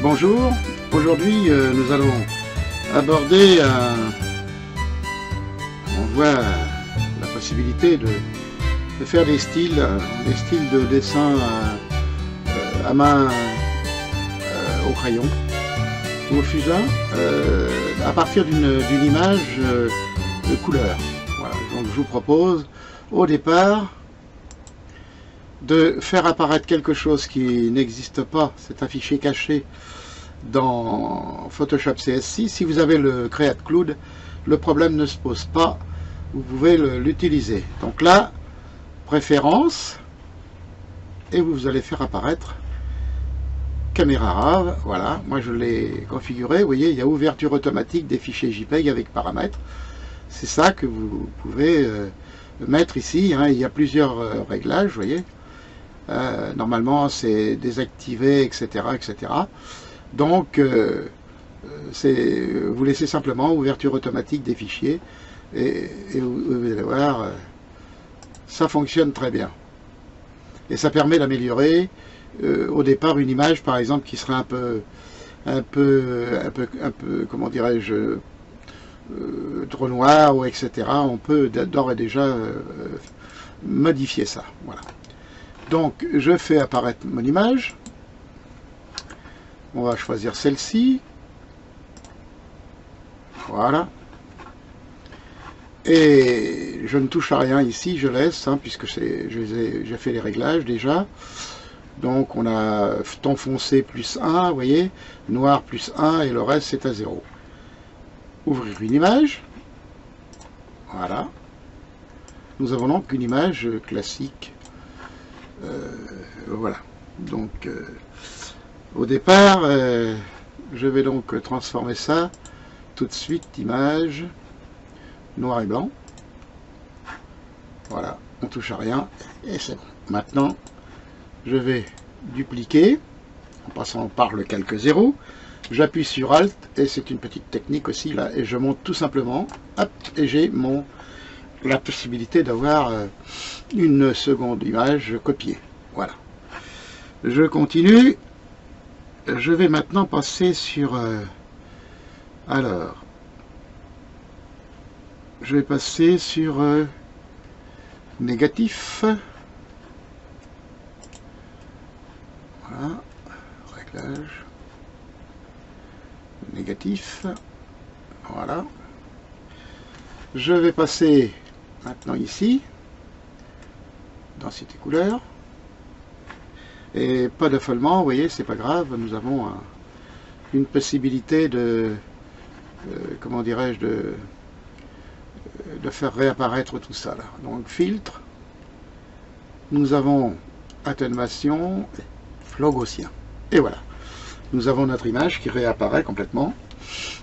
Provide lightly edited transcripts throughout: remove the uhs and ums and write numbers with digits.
Bonjour, aujourd'hui nous allons aborder on voit la possibilité de faire des styles de dessin à main au crayon ou au fusain à partir d'une image de couleur. Voilà. Donc je vous propose au départ de faire apparaître quelque chose qui n'existe pas, c'est un fichier caché dans Photoshop CS6. Si vous avez le Create Cloud, le problème ne se pose pas, vous pouvez l'utiliser. Donc là, préférences, et vous allez faire apparaître caméra RAW. Voilà, moi je l'ai configuré. Vous voyez, il y a ouverture automatique des fichiers JPEG avec paramètres. C'est ça que vous pouvez mettre ici, hein. Il y a plusieurs réglages, vous voyez. Normalement c'est désactivé, etc., etc. Donc vous laissez simplement ouverture automatique des fichiers et vous allez voir, ça fonctionne très bien et ça permet d'améliorer au départ une image par exemple qui serait un peu comment dirais-je, trop noir ou etc. On peut d'ores et déjà modifier ça. Voilà. Donc je fais apparaître mon image. On va choisir celle-ci. Voilà. Et je ne touche à rien ici, je laisse, hein, puisque j'ai fait les réglages déjà. Donc on a ton foncé plus 1, vous voyez, noir plus 1 et le reste c'est à 0. Ouvrir une image. Voilà. Nous avons donc une image classique. Voilà. Donc au départ, je vais donc transformer ça tout de suite, image noir et blanc. Voilà, on touche à rien et c'est bon. Maintenant, je vais dupliquer en passant par le calque 0. J'appuie sur Alt et c'est une petite technique aussi là et je monte tout simplement. Hop, et j'ai la possibilité d'avoir une seconde image copiée. Voilà. Je continue. Je vais maintenant passer sur alors je vais passer sur négatif. Voilà, réglage négatif. Voilà. Je vais passer maintenant ici densité couleur. Et pas d'affolement, vous voyez, c'est pas grave, nous avons une possibilité de, comment dirais-je, de faire réapparaître tout ça là. Donc filtre, nous avons atténuation, flow gaussien. Et voilà, nous avons notre image qui réapparaît complètement.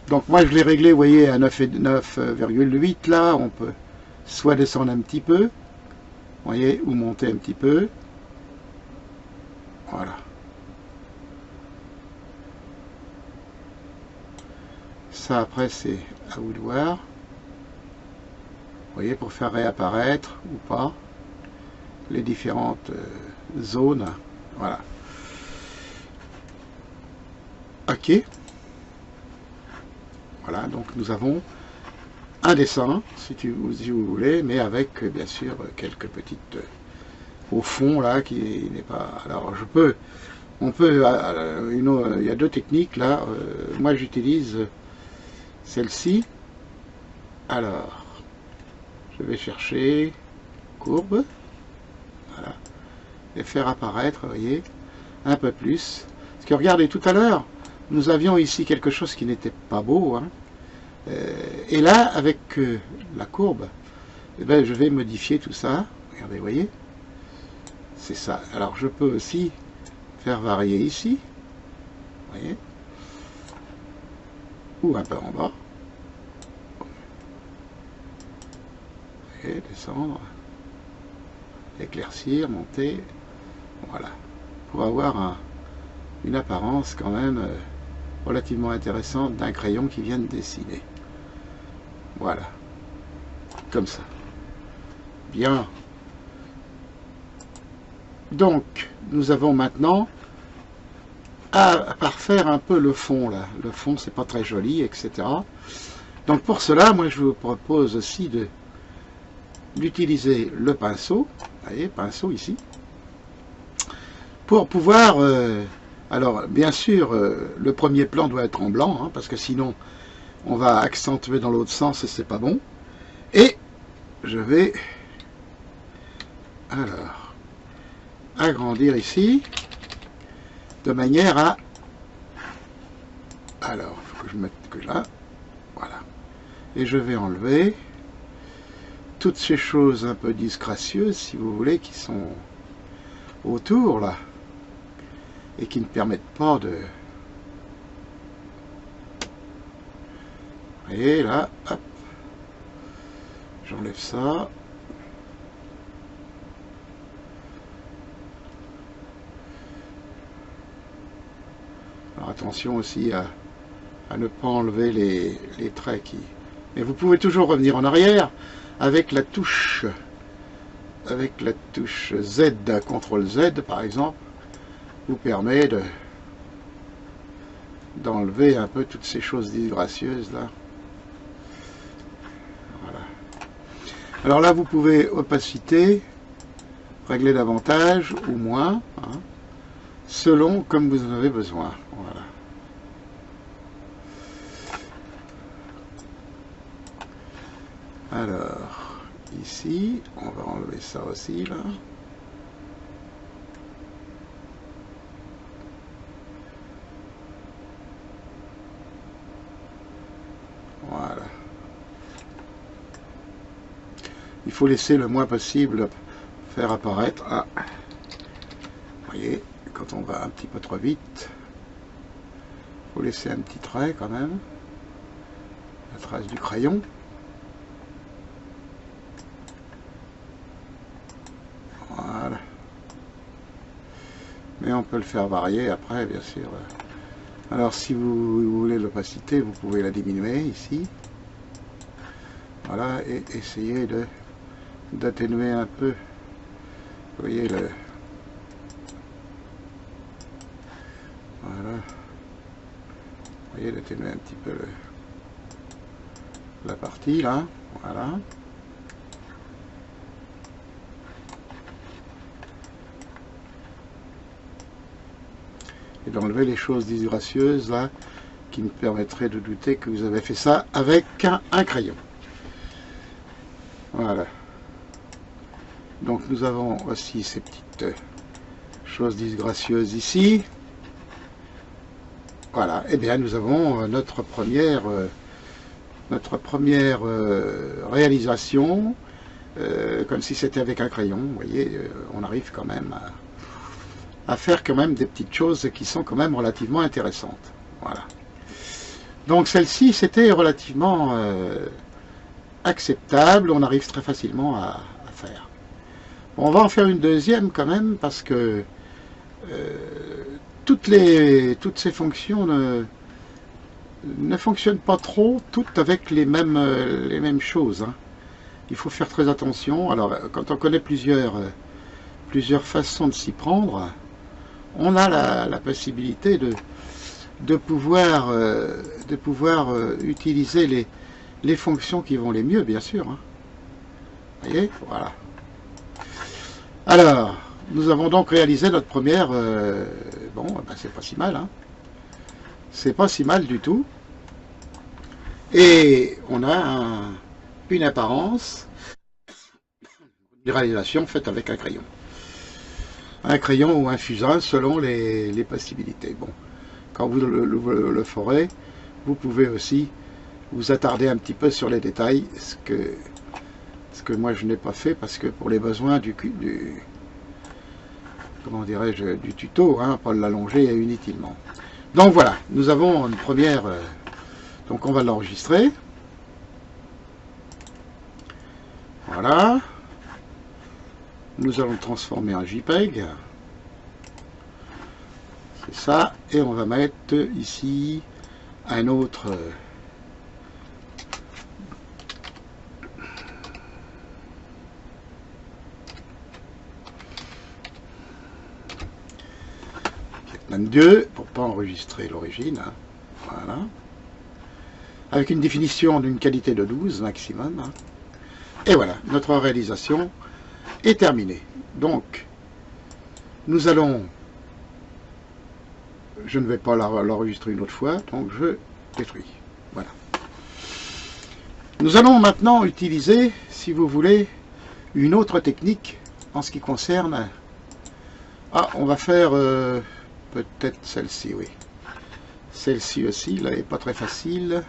Donc moi je l'ai réglé, vous voyez, à 9,8 là, on peut soit descendre un petit peu, vous voyez, ou monter un petit peu. Voilà. Ça après c'est à vous de voir. Vous voyez, pour faire réapparaître ou pas les différentes zones. Voilà. OK. Voilà, donc nous avons un dessin, si vous voulez, mais avec bien sûr quelques petites au fond là qui n'est pas. Alors il y a deux techniques là. Moi j'utilise celle-ci. Alors je vais chercher courbe, voilà, et faire apparaître, vous voyez, un peu plus. Parce que regardez, tout à l'heure nous avions ici quelque chose qui n'était pas beau, hein. Et là avec la courbe, eh ben, je vais modifier tout ça. Regardez, vous voyez, c'est ça. Alors je peux aussi faire varier ici, vous voyez, ou un peu en bas, et descendre, éclaircir, monter, voilà, pour avoir une apparence quand même relativement intéressante d'un crayon qui vient de dessiner. Voilà, comme ça. Bien. Donc, nous avons maintenant à parfaire un peu le fond là. Le fond, c'est pas très joli, etc. Donc pour cela, moi je vous propose aussi d'utiliser le pinceau, vous voyez, pinceau ici, pour pouvoir, alors bien sûr, le premier plan doit être en blanc, hein, parce que sinon on va accentuer dans l'autre sens et c'est pas bon. Et je vais alors agrandir ici, de manière à, alors il faut que je mette que là, voilà, et je vais enlever toutes ces choses un peu disgracieuses, si vous voulez, qui sont autour là, et qui ne permettent pas de... Vous voyez là, hop, j'enlève ça. Alors attention aussi à ne pas enlever les traits qui... Mais vous pouvez toujours revenir en arrière avec la touche Z, CTRL Z par exemple, vous permet d'enlever un peu toutes ces choses disgracieuses là. Voilà. Alors là vous pouvez opacité régler davantage ou moins, hein, selon comme vous en avez besoin. Voilà. Alors ici on va enlever ça aussi là. Voilà. Il faut laisser le moins possible faire apparaître. Ah. Vous voyez, quand on va un petit peu trop vite, il faut laisser un petit trait quand même. La trace du crayon. Voilà. Mais on peut le faire varier après, bien sûr. Alors si vous voulez l'opacité, vous pouvez la diminuer ici. Voilà, et essayer d'atténuer un peu. Vous voyez le... Voilà. Vous voyez, d'atténuer un petit peu la partie là. Voilà. Et d'enlever les choses disgracieuses là qui me permettraient de douter que vous avez fait ça avec un crayon. Voilà. Donc nous avons aussi ces petites choses disgracieuses ici. Voilà. Et bien nous avons notre première réalisation, comme si c'était avec un crayon. Vous voyez, on arrive quand même à faire quand même des petites choses qui sont quand même relativement intéressantes. Voilà. Donc celle-ci, c'était relativement acceptable, on arrive très facilement à faire. Bon, on va en faire une deuxième quand même, parce que toutes ces fonctions ne fonctionnent pas trop, toutes avec les mêmes choses, hein. Il faut faire très attention. Alors, quand on connaît plusieurs façons de s'y prendre, on a la possibilité de pouvoir utiliser les fonctions qui vont les mieux, bien sûr, hein. Vous voyez, voilà. Alors, nous avons donc réalisé notre première... bon, ben c'est pas si mal, hein. C'est pas si mal du tout. Et on a une apparence, une réalisation faite avec un crayon. Un crayon ou un fusain selon les possibilités. Bon, quand vous le ferez, vous pouvez aussi vous attarder un petit peu sur les détails, ce que moi je n'ai pas fait parce que pour les besoins comment dirais-je, du tuto, hein, pas l'allonger inutilement. Donc voilà, nous avons une première, donc on va l'enregistrer. Voilà. Nous allons le transformer en JPEG. C'est ça. Et on va mettre ici un autre... Dieu, pour pas enregistrer l'origine. Hein. Voilà. Avec une définition d'une qualité de 12 maximum. Hein. Et voilà, notre réalisation est terminée. Donc, nous allons... Je ne vais pas l'enregistrer une autre fois, donc je détruis. Voilà. Nous allons maintenant utiliser, si vous voulez, une autre technique en ce qui concerne... Ah, on va faire peut-être celle-ci, oui. Celle-ci aussi, là, n'est pas très facile.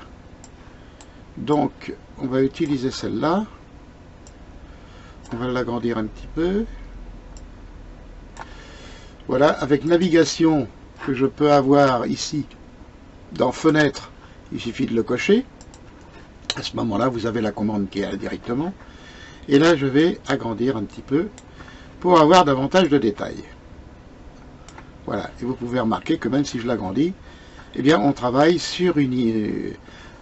Donc, on va utiliser celle-là. On va l'agrandir un petit peu. Voilà, avec navigation que je peux avoir ici, dans Fenêtre, il suffit de le cocher. À ce moment-là, vous avez la commande qui est là directement. Et là, je vais agrandir un petit peu pour avoir davantage de détails. Voilà, et vous pouvez remarquer que même si je l'agrandis, eh bien, on travaille sur une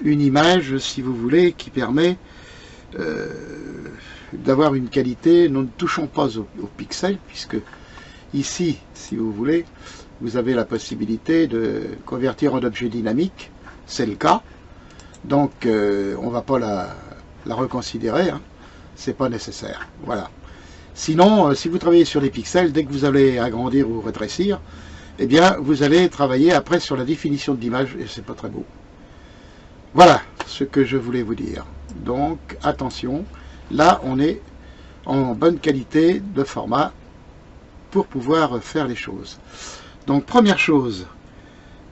image, si vous voulez, qui permet d'avoir une qualité. Nous ne touchons pas aux pixels, puisque ici, si vous voulez, vous avez la possibilité de convertir en objet dynamique. C'est le cas. Donc, on ne va pas la reconsidérer. Hein. C'est pas nécessaire. Voilà. Sinon, si vous travaillez sur les pixels, dès que vous allez agrandir ou rétrécir, eh bien, vous allez travailler après sur la définition de l'image, et c'est pas très beau. Voilà ce que je voulais vous dire. Donc, attention, là, on est en bonne qualité de format pour pouvoir faire les choses. Donc, première chose,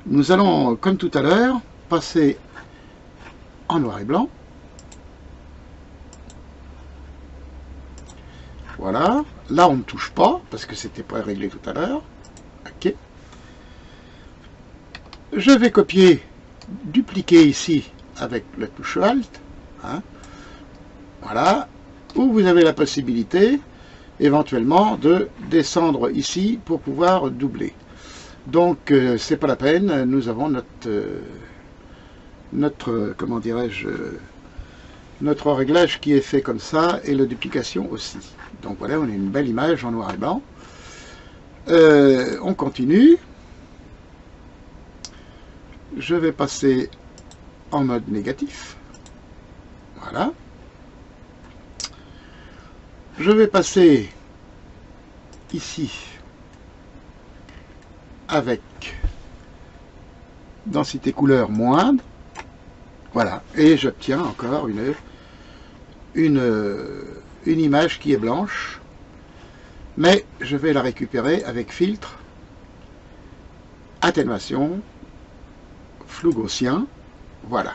nous allons, comme tout à l'heure, passer en noir et blanc. Voilà, là on ne touche pas, parce que c'était pas réglé tout à l'heure. Ok. Je vais copier, dupliquer ici avec la touche Alt. Hein. Voilà, où vous avez la possibilité, éventuellement, de descendre ici pour pouvoir doubler. Donc, c'est pas la peine, nous avons notre comment dirais-je, notre réglage qui est fait comme ça, et la duplication aussi. Donc voilà, on a une belle image en noir et blanc. On continue. Je vais passer en mode négatif. Voilà. Je vais passer ici avec densité couleur moindre. Voilà. Et j'obtiens encore une image qui est blanche, mais je vais la récupérer avec filtre, atténuation, flou gaussien. Voilà.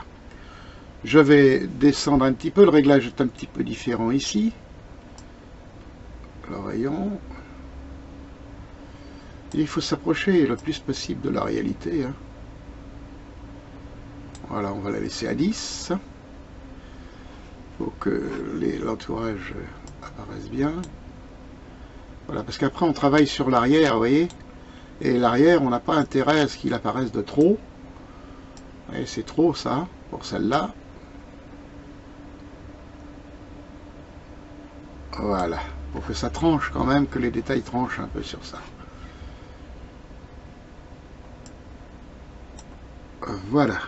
Je vais descendre un petit peu, le réglage est un petit peu différent ici. Alors voyons. Il faut s'approcher le plus possible de la réalité. Hein. Voilà, on va la laisser à 10. Pour que l'entourage apparaisse bien. Voilà, parce qu'après on travaille sur l'arrière, vous voyez. Et l'arrière, on n'a pas intérêt à ce qu'il apparaisse de trop. Vous voyez, c'est trop ça, pour celle-là. Voilà, pour que ça tranche quand même, que les détails tranchent un peu sur ça. Voilà.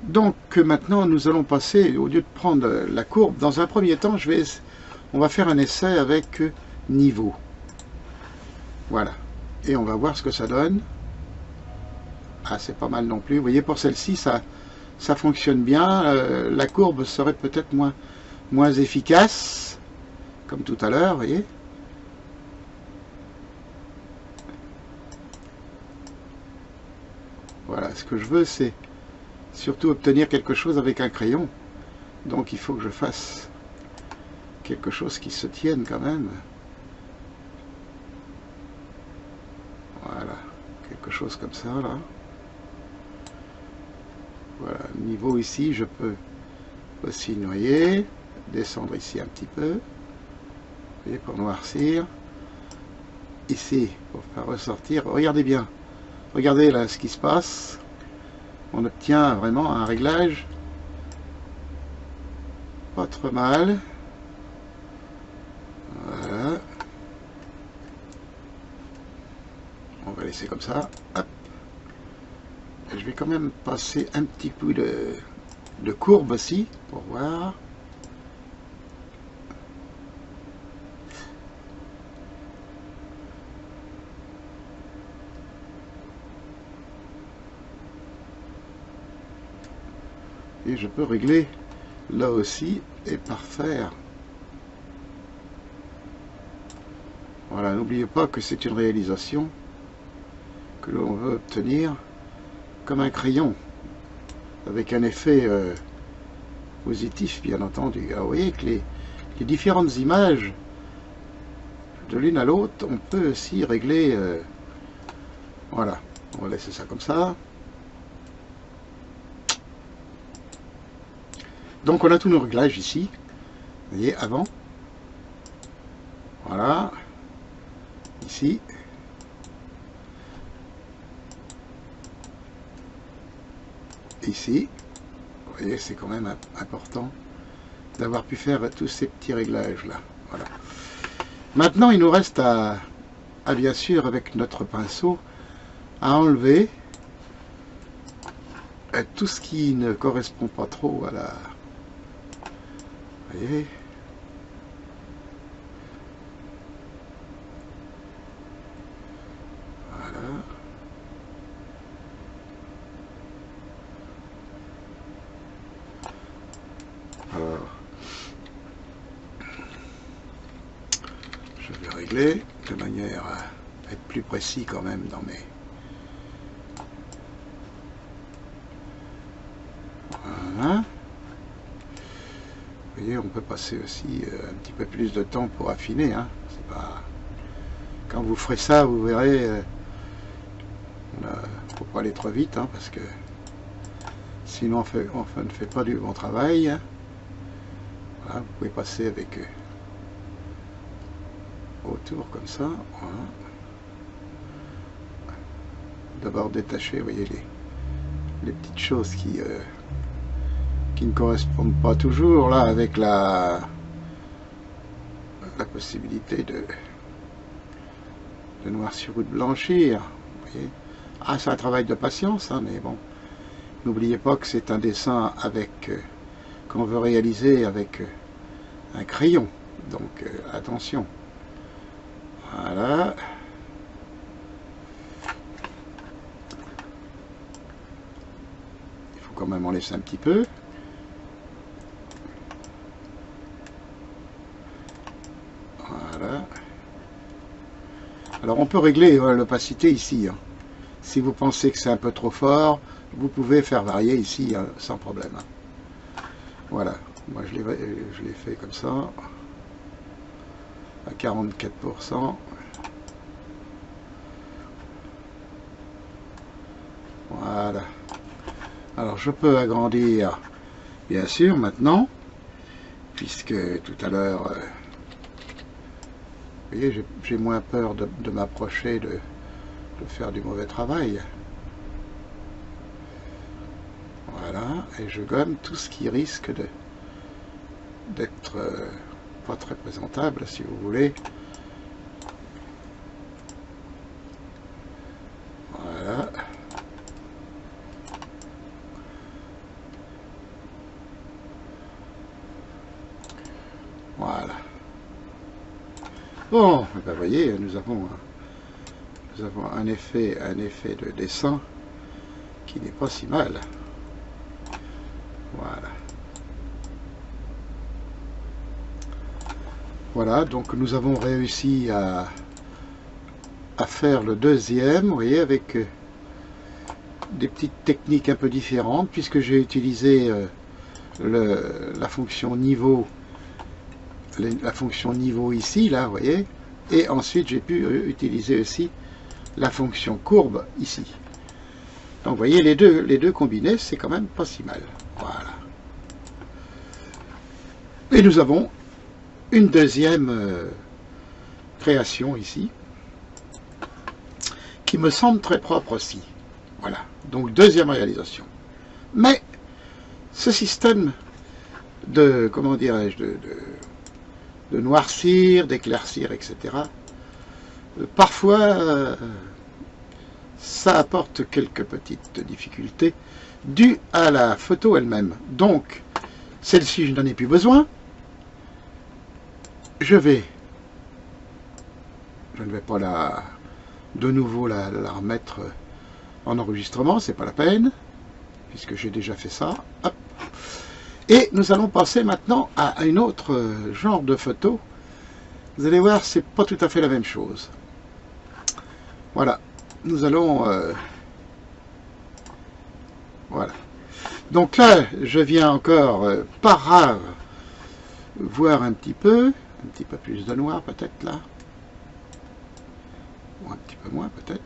Donc maintenant nous allons passer, au lieu de prendre la courbe, dans un premier temps on va faire un essai avec niveau. Voilà. Et on va voir ce que ça donne. Ah, c'est pas mal non plus. Vous voyez, pour celle-ci, ça fonctionne bien. La courbe serait peut-être moins efficace, comme tout à l'heure, vous voyez. Voilà, ce que je veux, c'est surtout obtenir quelque chose avec un crayon. Donc il faut que je fasse quelque chose qui se tienne quand même. Voilà, quelque chose comme ça là. Voilà, niveau ici, je peux aussi noyer, descendre ici un petit peu, vous voyez, pour noircir. Ici, pour faire ressortir, regardez bien, regardez là ce qui se passe. On obtient vraiment un réglage pas trop mal. Voilà. On va laisser comme ça. Hop. Et je vais quand même passer un petit peu de courbe aussi, pour voir. Et je peux régler là aussi et parfaire. Voilà, n'oubliez pas que c'est une réalisation que l'on veut obtenir comme un crayon, avec un effet positif bien entendu. Alors, vous voyez que les différentes images de l'une à l'autre, on peut aussi régler, voilà, on va laisser ça comme ça. Donc on a tous nos réglages ici, vous voyez, avant, voilà, ici, ici, vous voyez, c'est quand même important d'avoir pu faire tous ces petits réglages là, voilà. Maintenant il nous reste à bien sûr avec notre pinceau à enlever tout ce qui ne correspond pas trop à la... Vous voyez, voilà. Alors, je vais régler de manière à être plus précis quand même dans mes... Voilà. Vous voyez, on peut passer aussi un petit peu plus de temps pour affiner, hein. C'est pas... Quand vous ferez ça, vous verrez, faut pas aller trop vite, hein, parce que sinon on ne fait pas du bon travail, hein. Voilà, vous pouvez passer avec autour comme ça, voilà. D'abord détacher, vous voyez, les petites choses qui ne correspondent pas toujours là avec la possibilité de noircir ou de blanchir, vous voyez. Ah, c'est un travail de patience, hein, mais bon, n'oubliez pas que c'est un dessin avec qu'on veut réaliser avec un crayon, donc attention. Voilà. Il faut quand même en laisser un petit peu. Voilà. Alors on peut régler l'opacité ici, hein. Si vous pensez que c'est un peu trop fort, vous pouvez faire varier ici, hein, sans problème. Voilà, moi je l'ai fait comme ça, à 44%. Voilà. Alors je peux agrandir, bien sûr, maintenant, puisque tout à l'heure, vous voyez, j'ai moins peur de m'approcher, de faire du mauvais travail. Voilà, et je gomme tout ce qui risque d'être pas très présentable, si vous voulez. Voilà. Voilà. Bon, ben, vous voyez, nous avons un effet de dessin qui n'est pas si mal. Voilà. Voilà, donc nous avons réussi à faire le deuxième, vous voyez, avec des petites techniques un peu différentes, puisque j'ai utilisé la fonction niveau, ici, là, vous voyez, et ensuite j'ai pu utiliser aussi la fonction courbe ici. Donc vous voyez, les deux combinés, c'est quand même pas si mal. Voilà. Et nous avons une deuxième création ici, qui me semble très propre aussi. Voilà, donc deuxième réalisation. Mais ce système de, comment dirais-je, de noircir, d'éclaircir, etc., parfois ça apporte quelques petites difficultés dues à la photo elle-même. Donc, celle-ci, je n'en ai plus besoin. Je ne vais pas de nouveau la remettre en enregistrement, c'est pas la peine, puisque j'ai déjà fait ça. Hop. Et nous allons passer maintenant à une autre genre de photo. Vous allez voir, c'est pas tout à fait la même chose. Voilà, nous allons... voilà. Donc là, je viens encore, par rare, voir un petit peu plus de noir peut-être là. Ou un petit peu moins peut-être.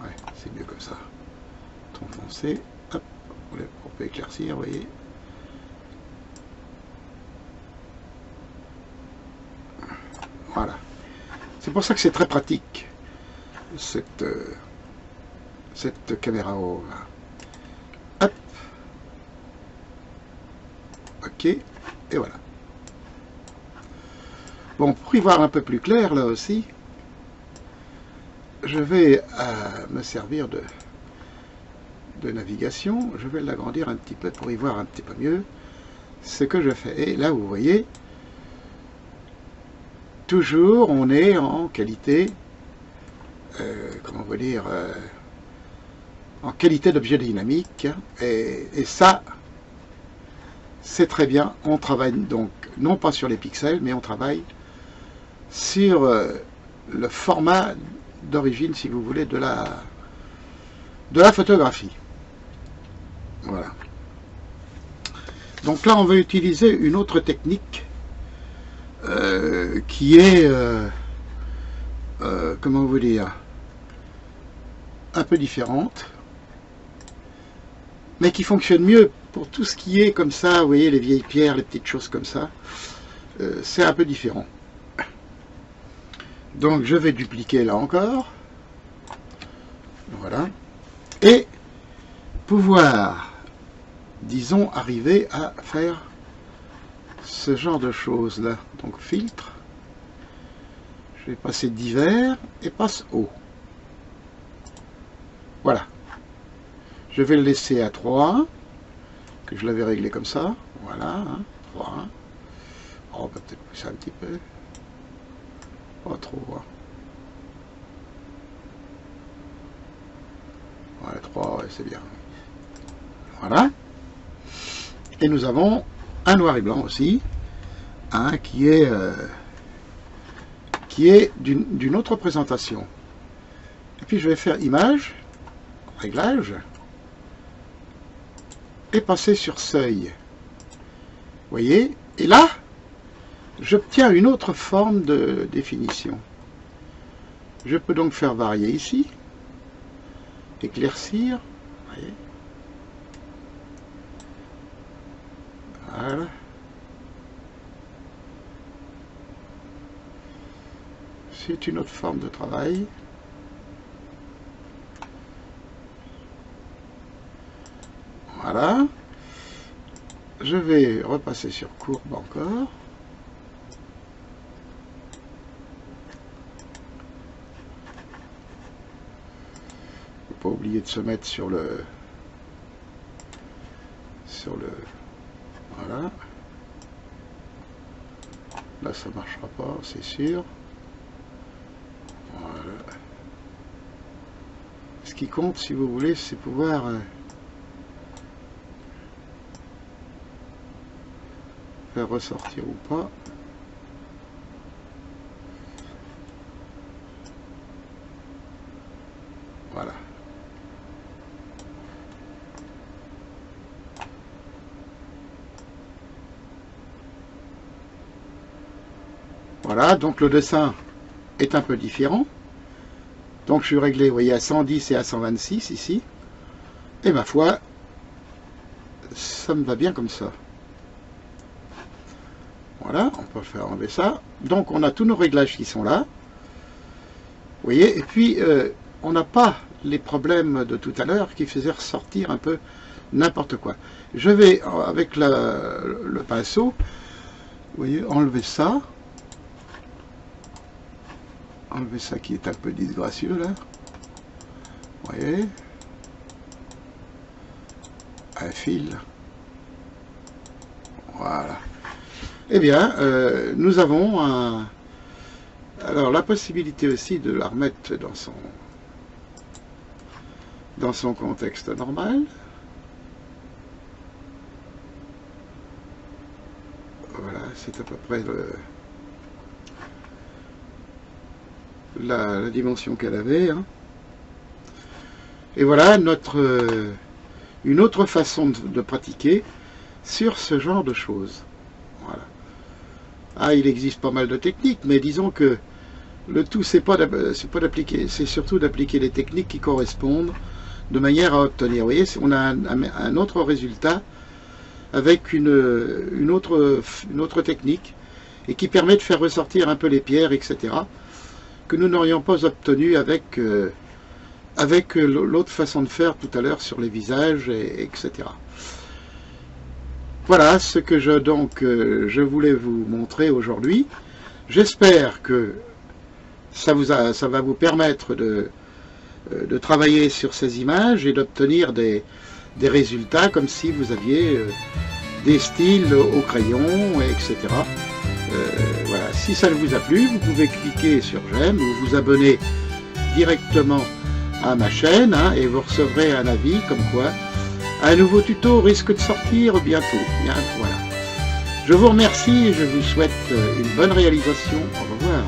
Ouais, c'est mieux comme ça. Ton foncé, hop, on peut éclaircir, vous voyez. Voilà. C'est pour ça que c'est très pratique, cette caméra haut. Hop. Ok. Et voilà. Bon, pour y voir un peu plus clair, là aussi, je vais me servir de navigation. Je vais l'agrandir un petit peu pour y voir un petit peu mieux ce que je fais. Et là, vous voyez, toujours, on est en qualité, comment on va dire, en qualité d'objet dynamique. Et ça, c'est très bien. On travaille donc, non pas sur les pixels, mais on travaille sur le format d'origine, si vous voulez, de la photographie. Voilà. Donc là, on va utiliser une autre technique qui est, comment vous dire, un peu différente, mais qui fonctionne mieux pour tout ce qui est comme ça, vous voyez, les vieilles pierres, les petites choses comme ça. C'est un peu différent. Donc je vais dupliquer là encore. Voilà. Et pouvoir, disons, arriver à faire ce genre de choses là. Donc filtre. Je vais passer divers et passe haut. Voilà. Je vais le laisser à 3, que je l'avais réglé comme ça. Voilà, hein, 3. On va peut-être pousser un petit peu. Pas trop. Hein. Ouais, 3, ouais, c'est bien. Voilà. Et nous avons un noir et blanc aussi, hein, qui est d'une autre présentation. Et puis je vais faire image, réglage, et passer sur seuil. Vous voyez? Et là, j'obtiens une autre forme de définition. Je peux donc faire varier ici, éclaircir, vous voyez? Voilà. C'est une autre forme de travail. Voilà. Je vais repasser sur courbe encore. Faut pas oublier de se mettre sur le voilà. Là ça marchera pas, c'est sûr. Voilà. Ce qui compte, si vous voulez, c'est pouvoir faire ressortir ou pas. Voilà. Voilà, donc le dessin est un peu différent. Donc je suis réglé, vous voyez, à 110 et à 126 ici. Et ma foi, ça me va bien comme ça. Voilà, on peut faire enlever ça. Donc on a tous nos réglages qui sont là. Vous voyez, et puis on n'a pas les problèmes de tout à l'heure qui faisaient ressortir un peu n'importe quoi. Je vais, avec le pinceau, vous voyez, enlever ça. Enlever ça qui est un peu disgracieux là. voyez, un fil. Voilà. Eh bien, nous avons alors la possibilité aussi de la remettre dans son contexte normal. Voilà, c'est à peu près la dimension qu'elle avait. Hein. Et voilà une autre façon de pratiquer sur ce genre de choses. Voilà. Ah, il existe pas mal de techniques, mais disons que le tout, c'est pas d'appliquer, c'est surtout d'appliquer les techniques qui correspondent de manière à obtenir. Vous voyez, on a un autre résultat avec une autre technique et qui permet de faire ressortir un peu les pierres, etc., que nous n'aurions pas obtenu avec l'autre façon de faire tout à l'heure sur les visages, etc. Voilà ce que je voulais vous montrer aujourd'hui. J'espère que ça va vous permettre de travailler sur ces images et d'obtenir des résultats comme si vous aviez des styles au crayon, etc. Voilà. Si ça vous a plu, vous pouvez cliquer sur j'aime ou vous abonner directement à ma chaîne, hein, et vous recevrez un avis comme quoi un nouveau tuto risque de sortir bientôt. Bien, voilà. Je vous remercie et je vous souhaite une bonne réalisation. Au revoir.